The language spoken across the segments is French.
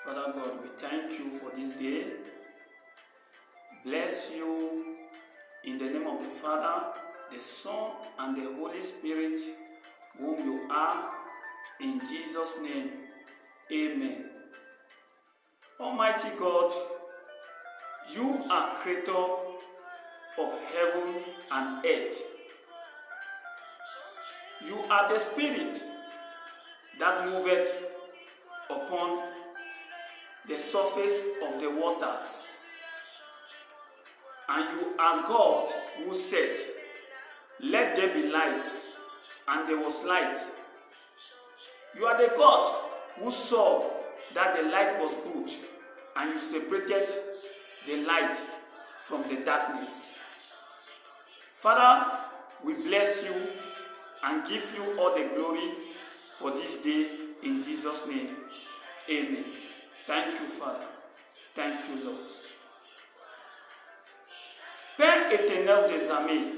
Father God, we thank you for this day. Bless you in the name of the Father, the Son, and the Holy Spirit, whom you are, in Jesus' name. Amen. Almighty God, you are creator of heaven and earth. You are the Spirit that moveth upon the surface of the waters. And you are God who said, "Let there be light," and there was light. You are the God who saw that the light was good, and you separated the light from the darkness. Father, we bless you and give you all the glory for this day in Jesus' name. Amen. Thank you, Father. Thank you, Lord. Père éternel des armées,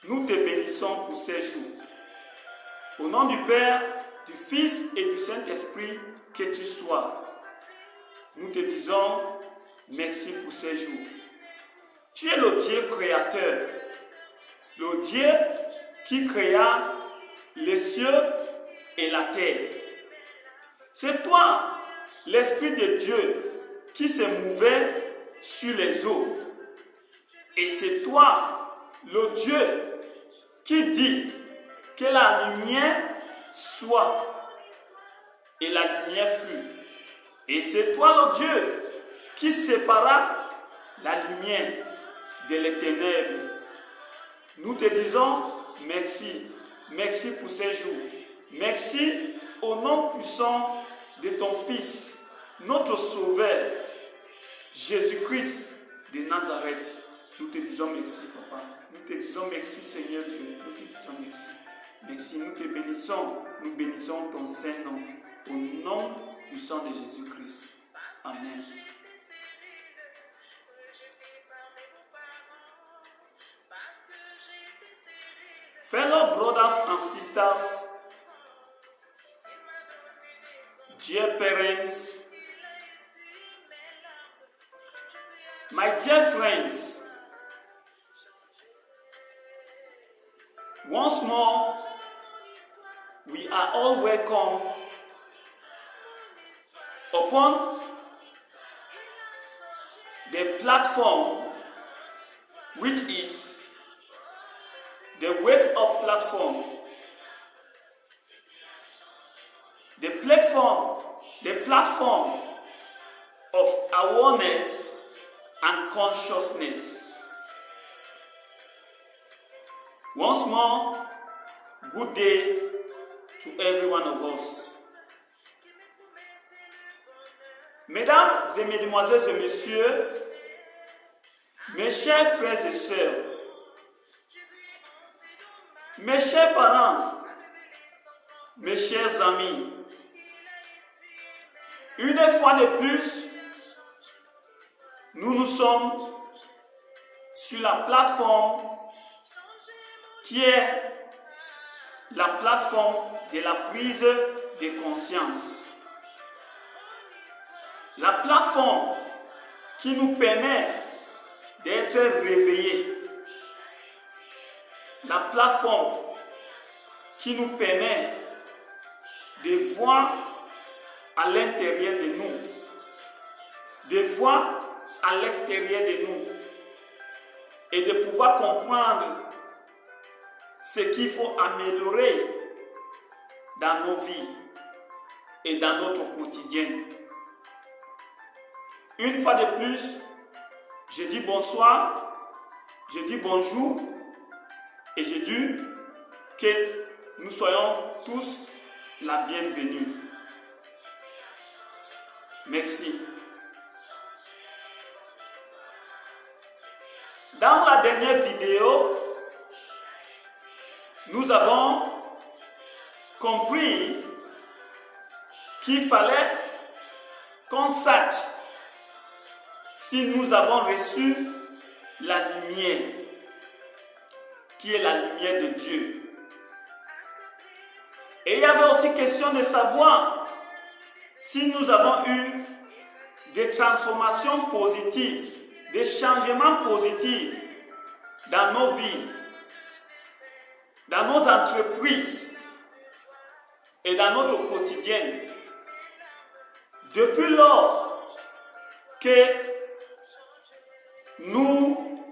nous te bénissons pour ces jours. Au nom du Père, du Fils et du Saint-Esprit, que tu sois. Nous te disons merci pour ces jours. Tu es le Dieu créateur, le Dieu qui créa les cieux et la terre. C'est toi, l'Esprit de Dieu, qui se mouvait sur les eaux. Et c'est toi, le Dieu, qui dit que la lumière soit. Et la lumière fut. Et c'est toi, le Dieu, qui sépara la lumière de les ténèbres. Nous te disons merci. Merci pour ces jours. Merci au nom puissant de ton Fils, notre Sauveur, Jésus-Christ de Nazareth. Nous te disons merci, Papa. Nous te disons merci, Seigneur Dieu. Nous te disons merci. Merci, nous te bénissons. Nous bénissons ton Saint-Nom. Au nom puissant de Jésus-Christ. Amen. Fellow brothers and sisters, dear parents, my dear friends, once more, we are all welcome upon the platform which is the Wake Up platform. The platform of awareness and consciousness. Once more, good day to every one of us. Mesdames et mesdemoiselles et messieurs, mes chers frères et sœurs, mes chers parents, mes chers amis, une fois de plus, nous sommes sur la plateforme qui est la plateforme de la prise de conscience. La plateforme qui nous permet d'être réveillés. La plateforme qui nous permet de voir à l'intérieur de nous, de voir à l'extérieur de nous et de pouvoir comprendre ce qu'il faut améliorer dans nos vies et dans notre quotidien. Une fois de plus, je dis bonsoir, je dis bonjour et je dis que nous soyons tous la bienvenue. Merci. Dans la dernière vidéo, nous avons compris qu'il fallait qu'on sache si nous avons reçu la lumière, qui est la lumière de Dieu. Et il y avait aussi question de savoir si nous avons eu des transformations positives, des changements positifs dans nos vies, dans nos entreprises et dans notre quotidien, depuis lors que nous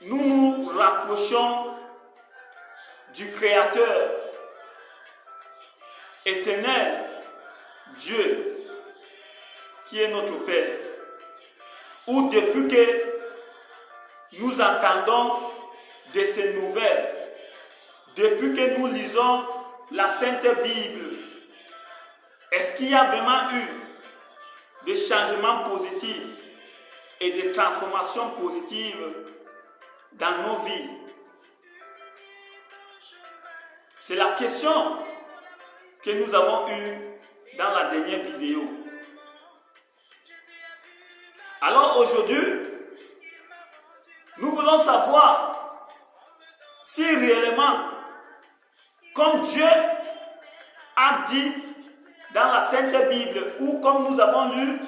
nous rapprochons du Créateur éternel, Dieu, qui est notre Père, ou depuis que nous entendons de ces nouvelles, depuis que nous lisons la Sainte Bible, est-ce qu'il y a vraiment eu des changements positifs et des transformations positives dans nos vies? C'est la question que nous avons eue dans la dernière vidéo. Alors aujourd'hui, nous voulons savoir si réellement, comme Dieu a dit dans la Sainte Bible, ou comme nous avons lu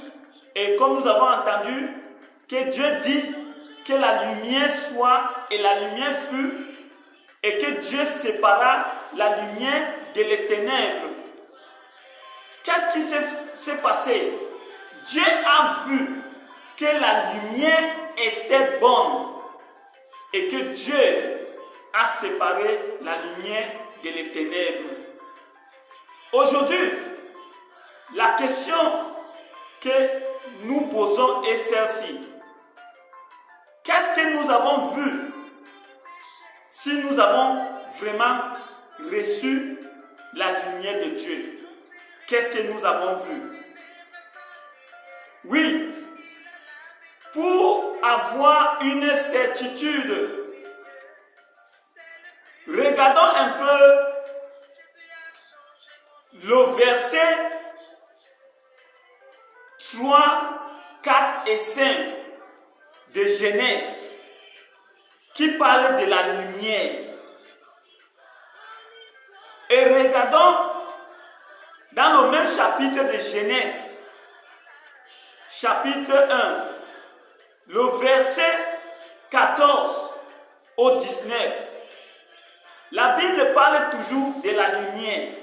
et comme nous avons entendu, que Dieu dit que la lumière soit et la lumière fut, et que Dieu sépara la lumière de les ténèbres. Qu'est-ce qui s'est passé? Dieu a vu que la lumière était bonne et que Dieu a séparé la lumière de les ténèbres. Aujourd'hui, la question que nous posons est celle-ci. Qu'est-ce que nous avons vu si nous avons vraiment reçu la lumière de Dieu? Qu'est-ce que nous avons vu? Oui, pour avoir une certitude, regardons un peu le verset 3, 4 et 5 de Genèse qui parle de la lumière. Et regardons dans le même chapitre de Genèse, chapitre 1, le verset 14 au 19. La Bible parle toujours de la lumière.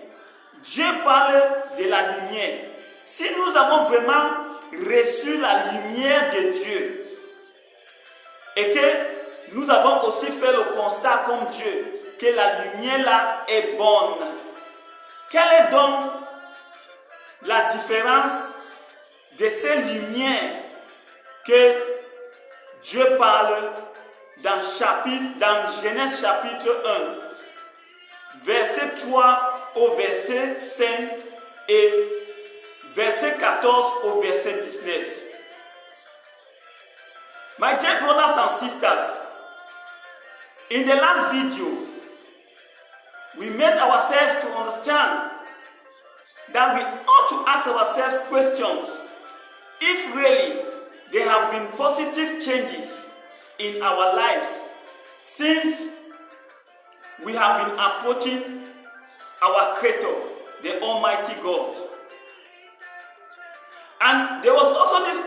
Dieu parle de la lumière. Si nous avons vraiment reçu la lumière de Dieu et que nous avons aussi fait le constat comme Dieu que la lumière là est bonne, quelle est donc la différence de ces lumières que Dieu parle dans Genèse chapitre 1, verset 3 au verset 5 et verset 14 au verset 19. My dear brothers and sisters, in the last video, we made ourselves to understand that we ought to ask ourselves questions if really there have been positive changes in our lives since we have been approaching our Creator, the Almighty God. And there was also this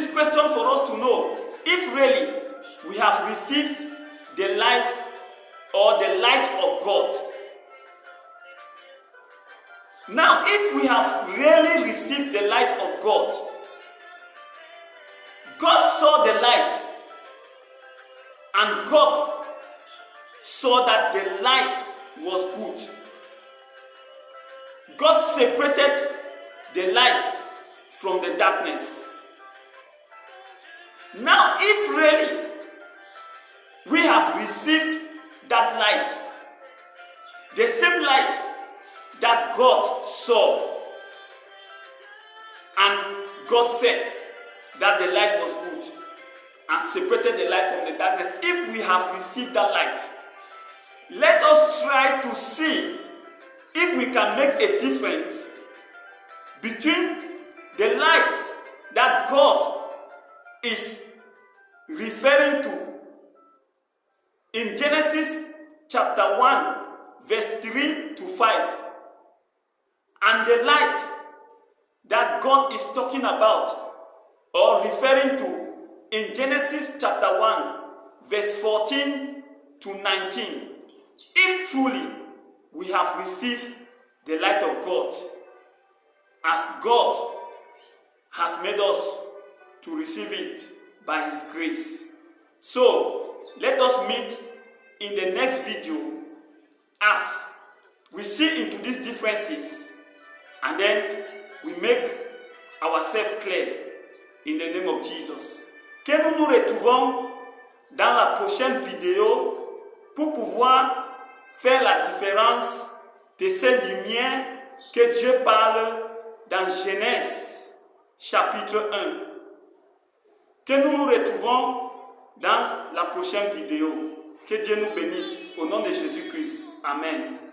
question for us to know if really we have received the life or the light of God. Now, if we have really received the light of God, God saw the light and God saw that the light was good. God separated the light from the darkness. Now, if really we have received that light, the same light that God saw, and God said that the light was good and separated the light from the darkness, if we have received that light, let us try to see if we can make a difference between the light that God is referring to in Genesis chapter 1 verse 3 to 5 and the light that God is talking about or referring to in Genesis chapter 1, verse 14 to 19. If truly we have received the light of God, as God has made us to receive it by His grace. So, let us meet in the next video as we see into these differences and then we make ourselves clear in the name of Jesus. Que nous nous retrouvons dans la prochaine vidéo pour pouvoir faire la différence de ces lumières que Dieu parle dans Genèse chapitre 1. Que nous nous retrouvons dans la prochaine vidéo. Que Dieu nous bénisse au nom de Jésus-Christ. Amen.